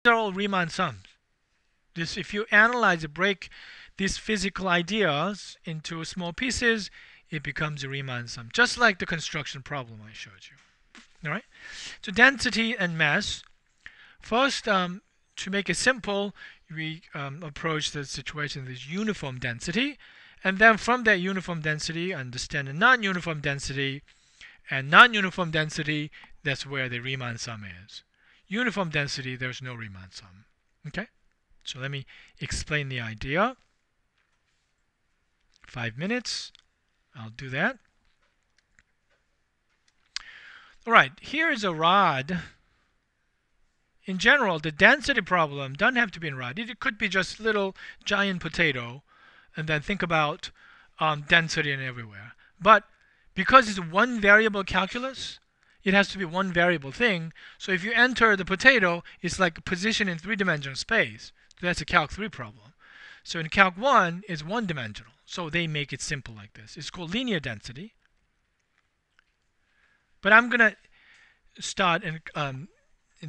are all Riemann sums. If you analyze and break these physical ideas into small pieces, it becomes a Riemann sum, just like the construction problem I showed you. All right. So density and mass. First, to make it simple, we approach the situation with uniform density, and then from that uniform density, understand the non-uniform density, and non-uniform density, that's where the Riemann sum is. Uniform density, there's no Riemann sum. Okay? So let me explain the idea. 5 minutes. I'll do that. All right, here is a rod. In general, the density problem doesn't have to be in rod. It could be just little giant potato, and then think about density in everywhere. But because it's one variable calculus, it has to be one variable thing. So if you enter the potato, it's like position in three-dimensional space. So that's a Calc 3 problem. So in Calc 1, it's one-dimensional. So they make it simple like this. It's called linear density. But I'm going to start in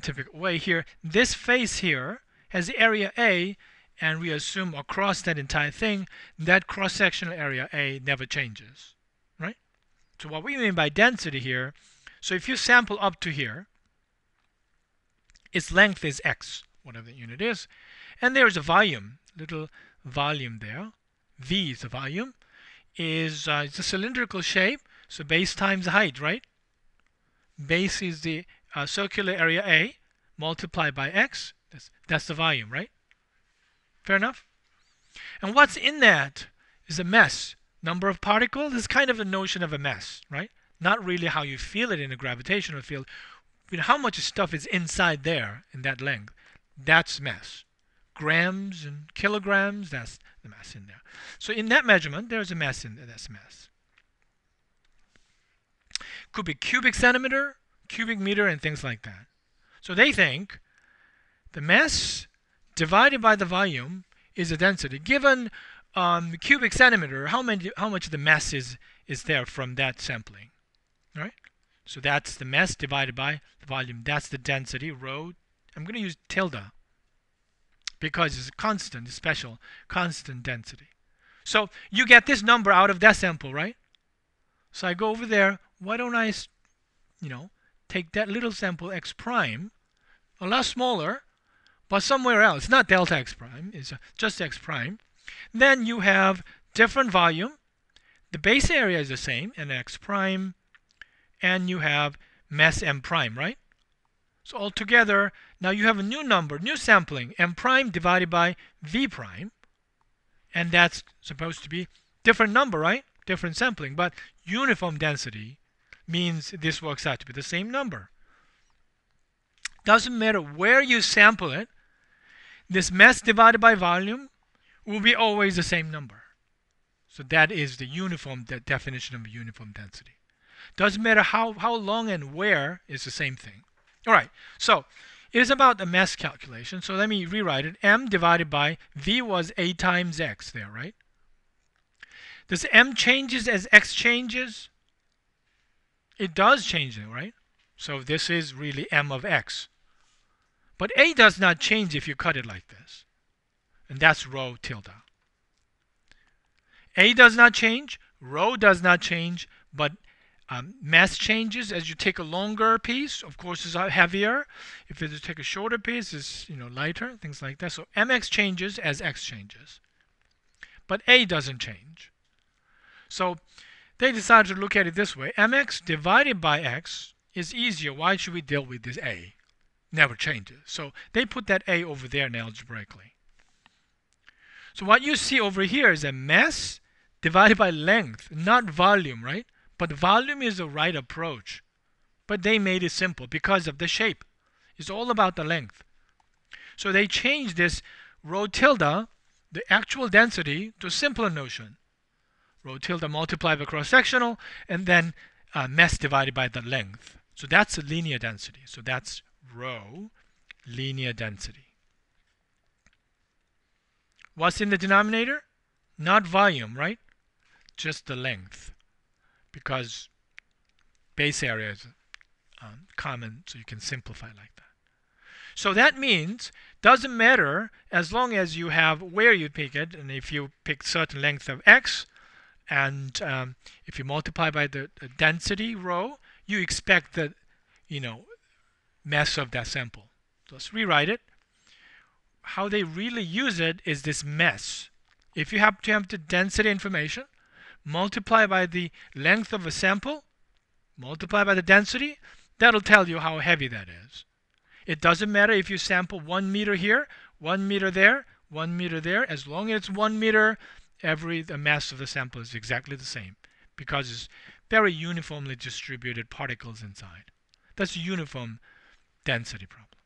typical way here. This face here has the area A, and we assume across that entire thing, that cross-sectional area A never changes. Right? So what we mean by density here, so if you sample up to here, its length is x, whatever the unit is, and there's a volume, little volume there. V is the volume. It's a cylindrical shape, so base times height, right? Base is the circular area A multiplied by x. That's the volume, right? Fair enough? And what's in that is a mass. Number of particles is kind of the notion of a mass, right? Not really how you feel it in a gravitational field. How much stuff is inside there in that length. That's mass. Grams and kilograms, that's the mass in there. So in that measurement, there's a mass in there. That's mass. Could be cubic centimeter, cubic meter, and things like that. So they think the mass divided by the volume is the density. Given cubic centimeter, how much of the mass is there from that sampling? All right? So that's the mass divided by the volume. That's the density, rho. I'm going to use tilde because it's constant, it's special, constant density. So you get this number out of that sample, right? So I go over there. Why don't I, take that little sample x prime, a lot smaller, but somewhere else. It's not delta x prime. It's just x prime. Then you have different volume. The base area is the same, and x prime, and you have mass m prime, right? So altogether, now you have a new number, new sampling, m prime divided by v prime, and that's supposed to be different number, right? Different sampling, but uniform density means this works out to be the same number. Doesn't matter where you sample it, this mass divided by volume will be always the same number. So that is the definition of uniform density. Doesn't matter how long and where, is the same thing. All right, so it is about the mass calculation. So let me rewrite it. M divided by V was A times X there, right? Does M changes as X changes? It does change it, right? So this is really M of X. But A does not change if you cut it like this. And that's rho tilde. A does not change, rho does not change, but mass changes as you take a longer piece. Of course, it's heavier. If you take a shorter piece, it's lighter, things like that. So mx changes as x changes. But A doesn't change. So they decided to look at it this way. Mx divided by x is easier. Why should we deal with this A? Never changes. So they put that A over there now algebraically. So what you see over here is a mass divided by length, not volume, right? But volume is the right approach. But they made it simple because of the shape. It's all about the length. So they changed this rho tilde, the actual density, to a simpler notion. Rho tilde multiplied by cross-sectional, and then mass divided by the length. So that's a linear density. So that's rho linear density. What's in the denominator? Not volume, right? Just the length. Because base area is common, so you can simplify like that. So that means doesn't matter as long as you have where you pick it, and if you pick certain length of x, and if you multiply by the density rho, you expect the mass of that sample. So let's rewrite it. How they really use it is this mass. If you have to have the density information, multiply by the length of a sample, multiply by the density, that'll tell you how heavy that is. It doesn't matter if you sample 1 meter here, 1 meter there, 1 meter there. As long as it's 1 meter, the mass of the sample is exactly the same because it's very uniformly distributed particles inside. That's a uniform density problem.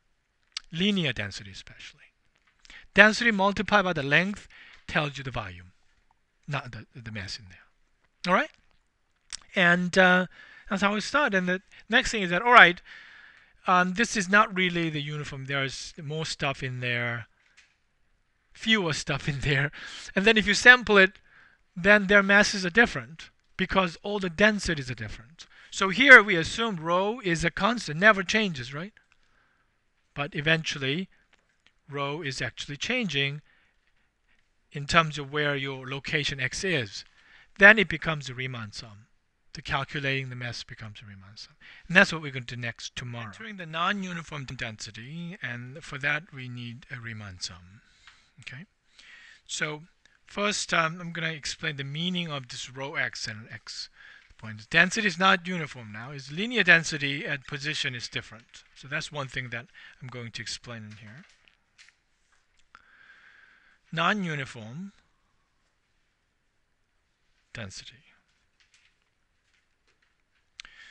Linear density especially. Density multiplied by the length tells you the volume, not the mass in there. All right? And that's how we start. And the next thing is that, all right, this is not really the uniform. There's more stuff in there, fewer stuff in there. And then if you sample it, then their masses are different because all the densities are different. So here we assume rho is a constant, never changes, right? But eventually, rho is actually changing in terms of where your location x is. Then it becomes a Riemann sum. The calculating the mass becomes a Riemann sum. And that's what we're going to do next tomorrow. Entering the non-uniform density, and for that we need a Riemann sum. Okay? So first I'm going to explain the meaning of this rho x and x points. Density is not uniform now. It's linear density at position is different. So that's one thing that I'm going to explain in here. Non-uniform density.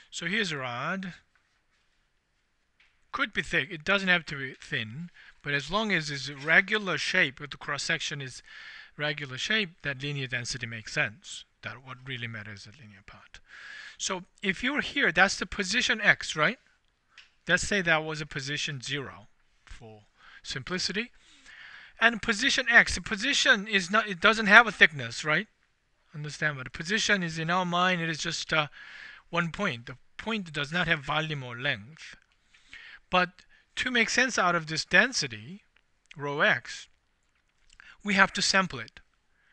So here's a rod. Could be thick. It doesn't have to be thin. But as long as it's a regular shape, if the cross-section is regular shape, that linear density makes sense. That what really matters is the linear part. So if you're here, that's the position x, right? Let's say that was a position 0 for simplicity. And position x, the position is not, it doesn't have a thickness, right? Understand, but the position is in our mind, it is just one point. The point does not have volume or length. But to make sense out of this density, rho x, we have to sample it.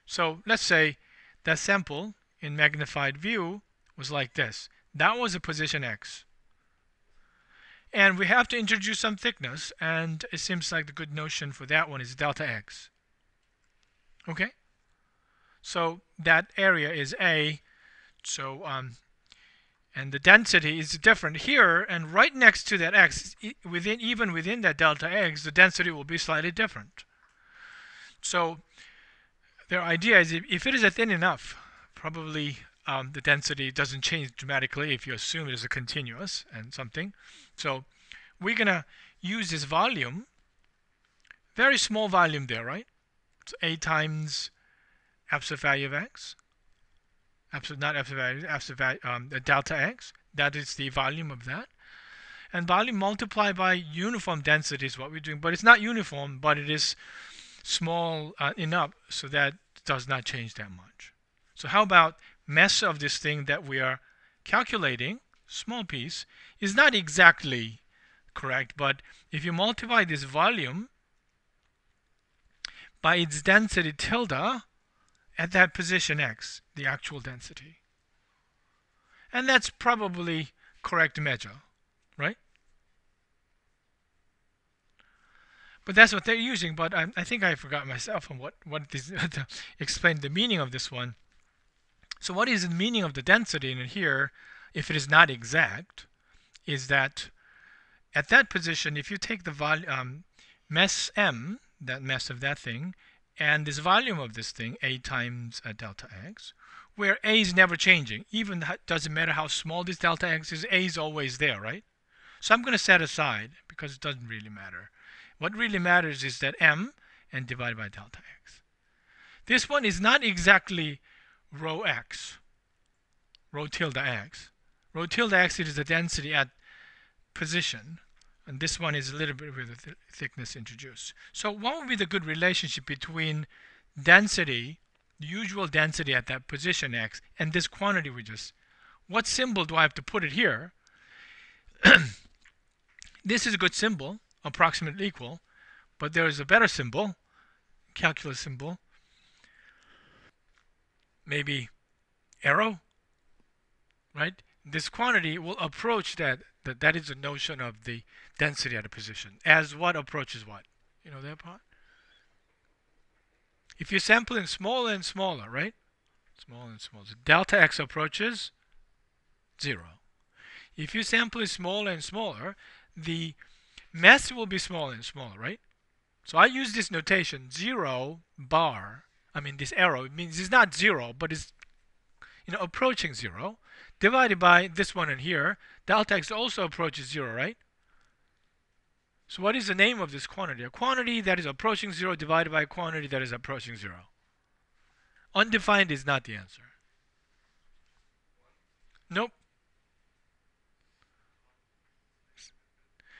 So let's say that sample in magnified view was like this. That was a position x. And we have to introduce some thickness, and it seems like the good notion for that one is delta x. Okay? So that area is A. So and the density is different here, and right next to that x, even within that delta x, the density will be slightly different. So their idea is if it is thin enough, probably the density doesn't change dramatically if you assume it is a continuous and something. So we're going to use this volume, very small volume there, right? It's A times absolute value of x. Not absolute value, the delta x. That is the volume of that. And volume multiplied by uniform density is what we're doing. But it's not uniform, but it is small enough so that it does not change that much. So how about mass of this thing that we are calculating, small piece, is not exactly correct, but if you multiply this volume by its density tilde at that position x, the actual density. And that's probably correct measure, right? But that's what they're using, but I think I forgot myself on what this to explain the meaning of this one. So what is the meaning of the density in here, if it is not exact, is that at that position, if you take the mass m, that mass of that thing, and this volume of this thing, A times delta x, where A is never changing, even doesn't matter how small this delta x is, A is always there, right? So I'm going to set aside because it doesn't really matter. What really matters is that m and divided by delta x. This one is not exactly rho x, rho tilde x. Rho tilde x is the density at position, and this one is a little bit with the thickness introduced. So what would be the good relationship between density, the usual density at that position x, and this quantity what symbol do I have to put it here? This is a good symbol. approximately equal, but there is a better symbol, calculus symbol, maybe arrow, right? This quantity will approach that is the notion of the density at a position. As what approaches what? You know that part? If you sample in smaller and smaller, right? Smaller and smaller. So delta x approaches 0. If you sample it smaller and smaller, the mass will be smaller and smaller, right? So I use this notation 0 bar. I mean this arrow. It means it's not 0, but it's approaching 0, divided by this one in here. Delta x also approaches 0, right? So what is the name of this quantity? A quantity that is approaching 0 divided by a quantity that is approaching 0. Undefined is not the answer. Nope.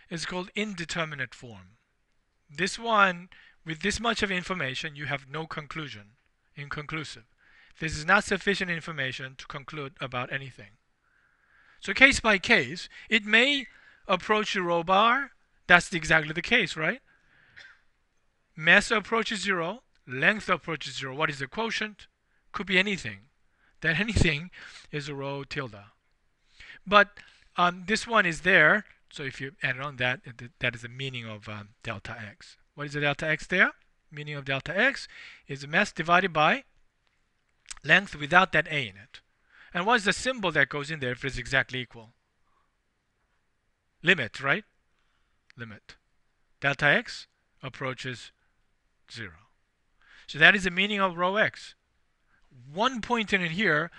It's called indeterminate form. This one, with this much of information, you have no conclusion. Inconclusive. This is not sufficient information to conclude about anything. So case by case, it may approach the rho bar. That's exactly the case, right? Mass approaches 0, length approaches 0. What is the quotient? Could be anything. That anything is a rho tilde. But this one is there, so if you add on that, that is the meaning of delta x. What is the delta x there? Meaning of delta x is the mass divided by length without that a in it. And what is the symbol that goes in there if it's exactly equal? Limit, right? Limit. Delta x approaches 0. So that is the meaning of rho x. One point in here,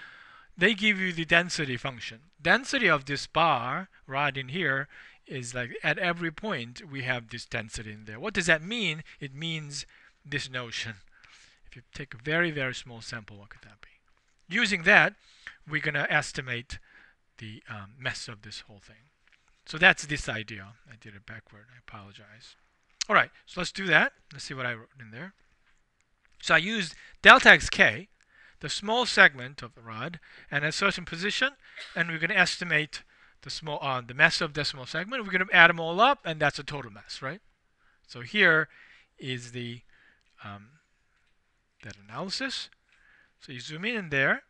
they give you the density function. Density of this bar right in here is like at every point we have this density in there. What does that mean? It means this notion. If you take a very, very small sample, what could that be? Using that, we're going to estimate the mass of this whole thing. So that's this idea. I did it backward. I apologize. All right, so let's do that. Let's see what I wrote in there. So I used delta xk, the small segment of the rod, and a certain position, and we're going to estimate the mass of the small segment. We're going to add them all up, and that's a total mass, right? So here is the that analysis. So you zoom in there.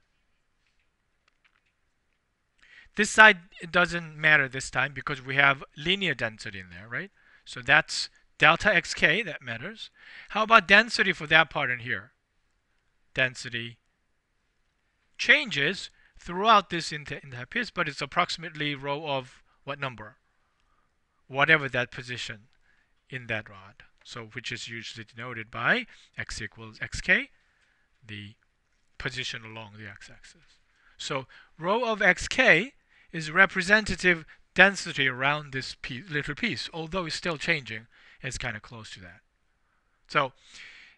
This side, it doesn't matter this time because we have linear density in there, right? So that's delta xk that matters. How about density for that part in here? Density changes throughout this entire piece, but it's approximately rho of what number? Whatever that position in that rod. So which is usually denoted by x equals xk, the position along the x-axis. So rho of xk is representative density around this little piece, although it's still changing. It's kind of close to that. So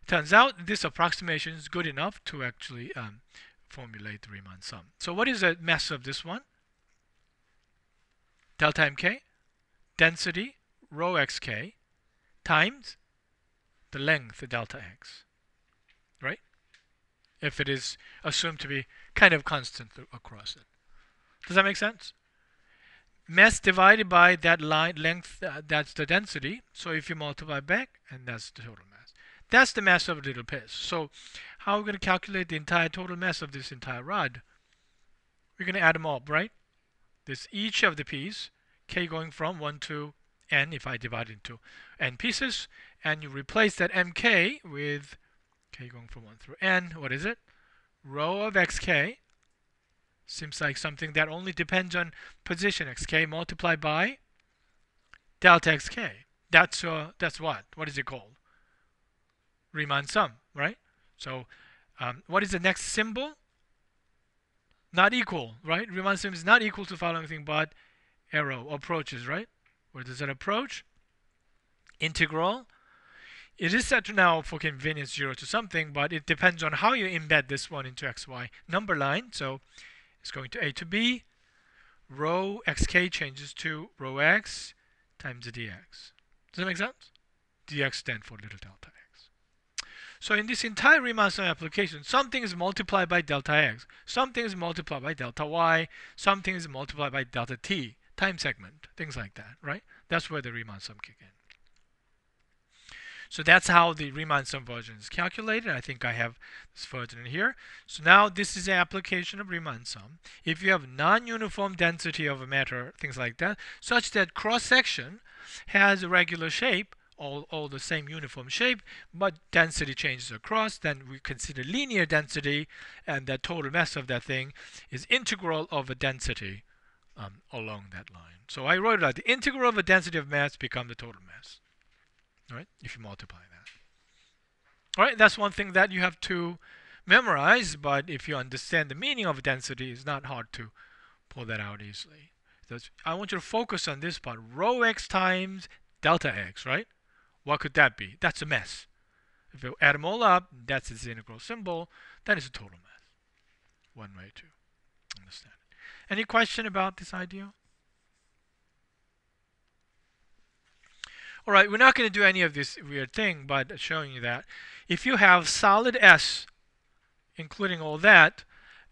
it turns out this approximation is good enough to actually formulate the Riemann sum. So what is the mass of this one? Delta mk, density rho xk, times the length delta x, right? If it is assumed to be kind of constant across it. Does that make sense? Mass divided by that line length, that's the density. So if you multiply back, and that's the total mass. That's the mass of a little piece. So how are we going to calculate the entire total mass of this entire rod? We're going to add them up, right? This each of the piece, k going from 1 to n, if I divide it into n pieces, and you replace that mk with k going from 1 through n. What is it? Rho of xk. Seems like something that only depends on position xk multiplied by delta xk. That's what? What is it called? Riemann sum, right? So what is the next symbol? Not equal, right? Riemann sum is not equal to the following thing but arrow approaches, right? Where does it approach? Integral. It is set to now for convenience 0 to something, but it depends on how you embed this one into xy number line. So it's going to a to b. Rho xk changes to rho x times the dx. Does that make sense? Dx stands for little delta x. So in this entire Riemann sum application, something is multiplied by delta x, something is multiplied by delta y, something is multiplied by delta t, time segment, things like that, right? That's where the Riemann sum kick in. So that's how the Riemann sum version is calculated. I think I have this version in here. So now this is the application of Riemann sum. If you have non-uniform density of a matter, things like that, such that cross-section has a regular shape, all the same uniform shape, but density changes across, then we consider linear density, and the total mass of that thing is integral of a density along that line. So I wrote it out. The integral of a density of mass becomes the total mass. All right, if you multiply that. All right, that's one thing that you have to memorize, but if you understand the meaning of density, it's not hard to pull that out easily. So I want you to focus on this part. Rho x times delta x, right? What could that be? That's a mass. If you add them all up, that's its integral symbol. That is a total mass. One way to understand it. Any question about this idea? All right, we're not going to do any of this weird thing, but showing you that if you have solid S, including all that,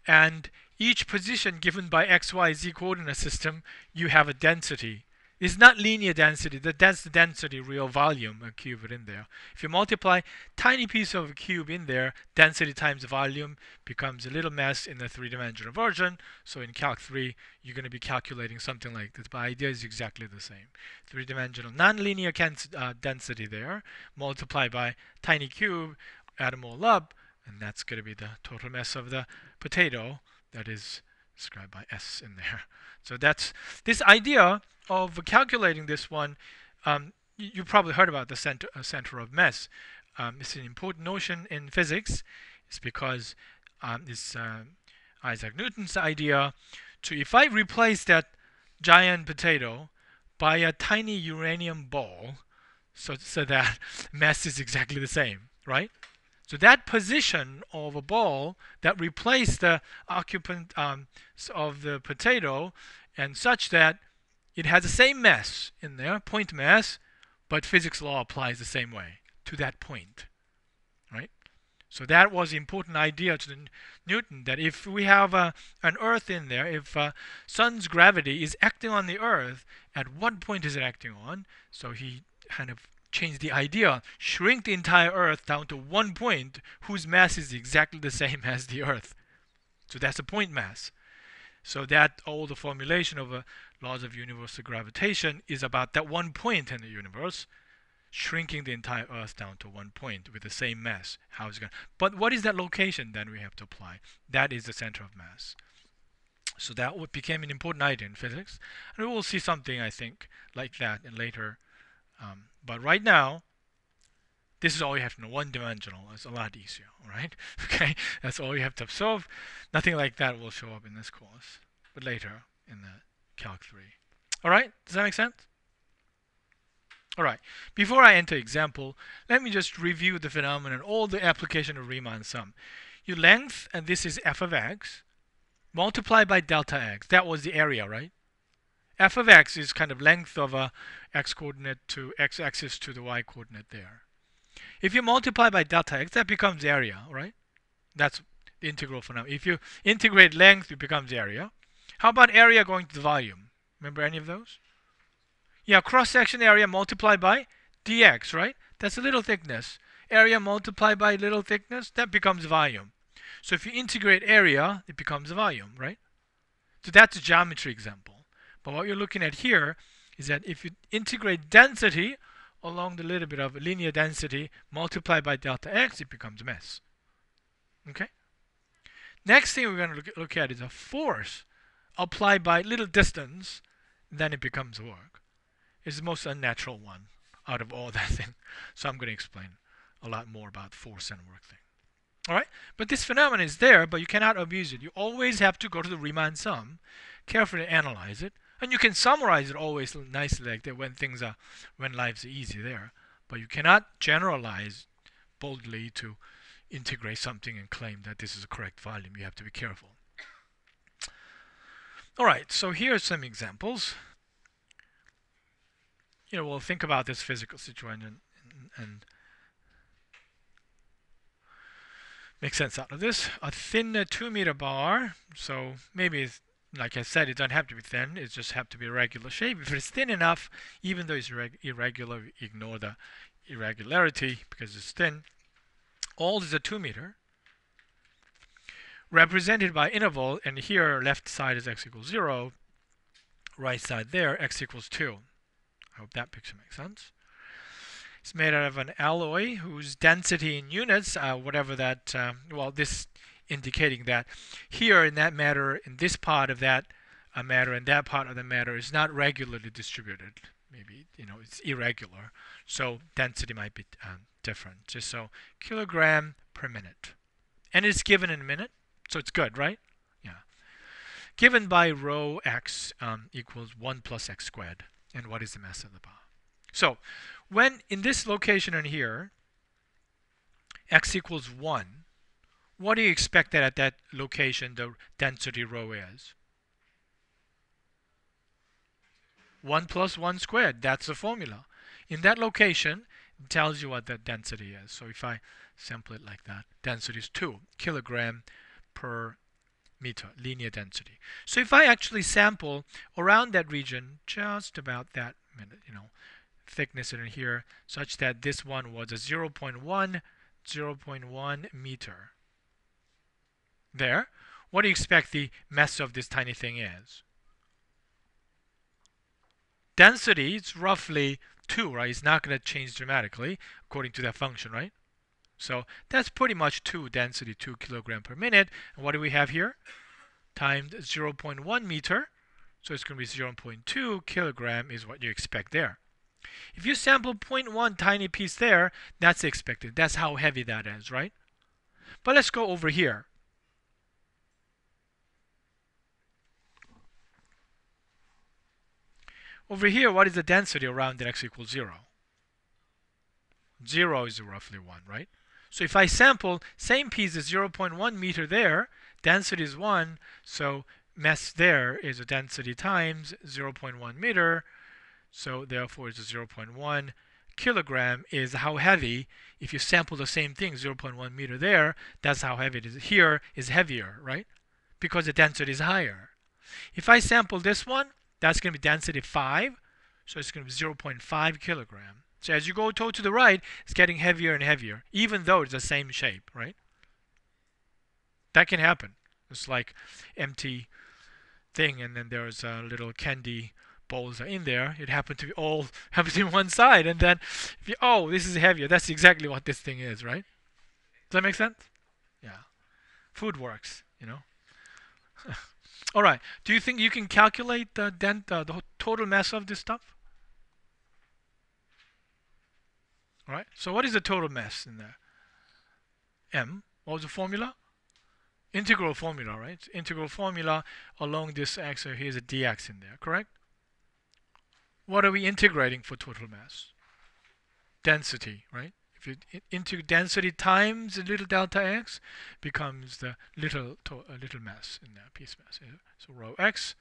and each position given by x, y, z coordinate system, you have a density. It's not linear density. That's the density, real volume, a cube in there. If you multiply tiny piece of a cube in there, density times volume becomes a little mass in the three-dimensional version. So in Calc 3, you're going to be calculating something like this. But the idea is exactly the same. Three-dimensional nonlinear density there, multiplied by tiny cube, add them all up, and that's going to be the total mass of the potato that is described by S in there. So that's this idea of calculating this one. You probably heard about the center of mass. It's an important notion in physics. It's because it's Isaac Newton's idea. So if I replace that giant potato by a tiny uranium ball, so that mass is exactly the same, right? So that position of a ball that replaced the occupant of the potato, and such that it has the same mass in there, point mass, but physics law applies the same way to that point, right? So that was the important idea to Newton, that if we have an Earth in there, if sun's gravity is acting on the Earth, at what point is it acting on? So he kind of changed the idea, shrink the entire Earth down to one point whose mass is exactly the same as the Earth. So that's a point mass. So that all the formulation of laws of universal gravitation is about that one point in the universe, shrinking the entire Earth down to one point with the same mass. How is it going? But what is that location then we have to apply? That is the center of mass. So that became an important idea in physics, and we will see something, I think, like that in later. But right now, this is all you have to know. One-dimensional is a lot easier, all right? Okay, that's all you have to solve. Nothing like that will show up in this course, but later in the Calc 3. All right, does that make sense? All right, before I enter example, let me just review the phenomenon, all the application of Riemann sum. Your length, and this is f of x, multiplied by delta x. That was the area, right? F of x is kind of length of a x-coordinate to x-axis to the y-coordinate there. If you multiply by delta x, that becomes area, right? That's the integral phenomenon. If you integrate length, it becomes area. How about area going to the volume? Remember any of those? Yeah, cross-section area multiplied by dx, right? That's a little thickness. Area multiplied by little thickness, that becomes volume. So if you integrate area, it becomes a volume, right? So that's a geometry example. But what you're looking at here is that if you integrate density along the little bit of linear density multiplied by delta x, it becomes mass. Okay? Next thing we're going to look at is a force applied by little distance, then it becomes work. It's the most unnatural one out of all that thing. So I'm going to explain a lot more about force and work thing. All right? But this phenomenon is there, but you cannot abuse it. You always have to go to the Riemann sum, carefully analyze it, and you can summarize it always nicely like that when lives are easy there. But you cannot generalize boldly to integrate something and claim that this is a correct volume. You have to be careful. All right, so here are some examples. We'll think about this physical situation and make sense out of this. A thin 2-meter bar, so maybe it's, like I said, it doesn't have to be thin, it just have to be a regular shape. If it's thin enough, even though it's irregular, ignore the irregularity because it's thin. All is a 2 meter, represented by interval, and here left side is x equals 0, right side there x equals 2. I hope that picture makes sense. It's made out of an alloy whose density in units, whatever that, well, this indicating that here in that matter, in this part of that matter and that part of the matter is not regularly distributed. Maybe, it's irregular. So density might be different. Just so kilogram per minute. And it's given in a minute, so it's good, right? Yeah. Given by rho x equals 1 plus x squared. And what is the mass of the bar? So when in this location in here, x equals 1, what do you expect that at that location the density rho is? 1 plus 1 squared. That's the formula. In that location, it tells you what the density is. So if I sample it like that, density is 2 kilogram per meter, linear density. So if I actually sample around that region, just about that minute, thickness in here, such that this one was a 0.1 meter. There, what do you expect the mass of this tiny thing is? Density is roughly 2, right? It's not going to change dramatically according to that function, right? So that's pretty much 2 density, 2 kilogram per minute. And what do we have here? Times 0.1 meter. So it's going to be 0.2 kilogram is what you expect there. If you sample 0.1 tiny piece there, that's expected. That's how heavy that is, right? But let's go over here. Over here, what is the density around that x equals 0? 0 is roughly 1, right? So if I sample, same piece is 0.1 meter there, density is 1, so mass there is a density times 0.1 meter, so therefore it's a 0.1 kilogram is how heavy. If you sample the same thing, 0.1 meter there, that's how heavy it is. Here is heavier, right? Because the density is higher. If I sample this one, that's going to be density 5, so it's going to be 0.5 kilogram. So as you go to the right, it's getting heavier and heavier, even though it's the same shape, right? That can happen. It's like empty thing, and then there's a little candy bowls are in there. It happened to be all happened to be one side, and then if you, oh, this is heavier. That's exactly what this thing is, right? Does that make sense? Yeah. Food works, All right. Do you think you can calculate the total mass of this stuff? All right. So what is the total mass in there? M. What was the formula? Integral formula, right? Integral formula along this axis. Here's a dx in there, correct? What are we integrating for total mass? Density, right? If you integrate density times the little delta x, becomes the little mass in there, piece mass. So rho x.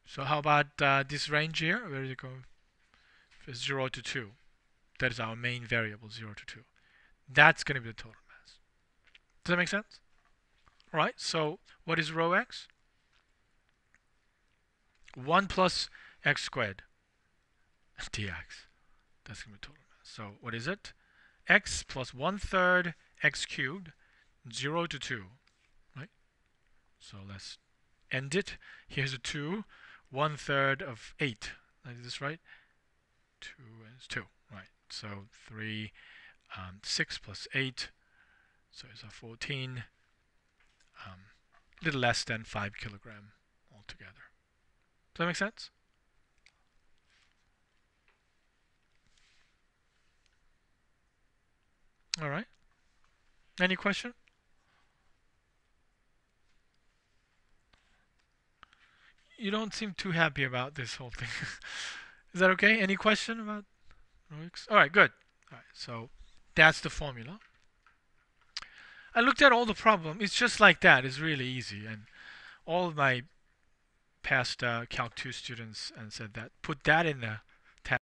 So how about this range here? Where does it go? It's 0 to 2. That is our main variable, 0 to 2. That's going to be the total mass. Does that make sense? All right. So what is rho x? 1 plus x squared dx. That's going to be total mass. So what is it? X plus 1/3 x cubed, 0 to 2. Right? So let's end it. Here's a 2. 1/3 of 8. Is this right? 2 is 2. Right. So 3, 6 plus 8. So it's a 14. Little less than 5 kilogram altogether. Does that make sense? All right. Any question? You don't seem too happy about this whole thing. Is that okay? Any question about rho x? All right, good. All right, so that's the formula. I looked at all the problem. It's just like that. It's really easy. And all of my past Calc 2 students and said that put that in the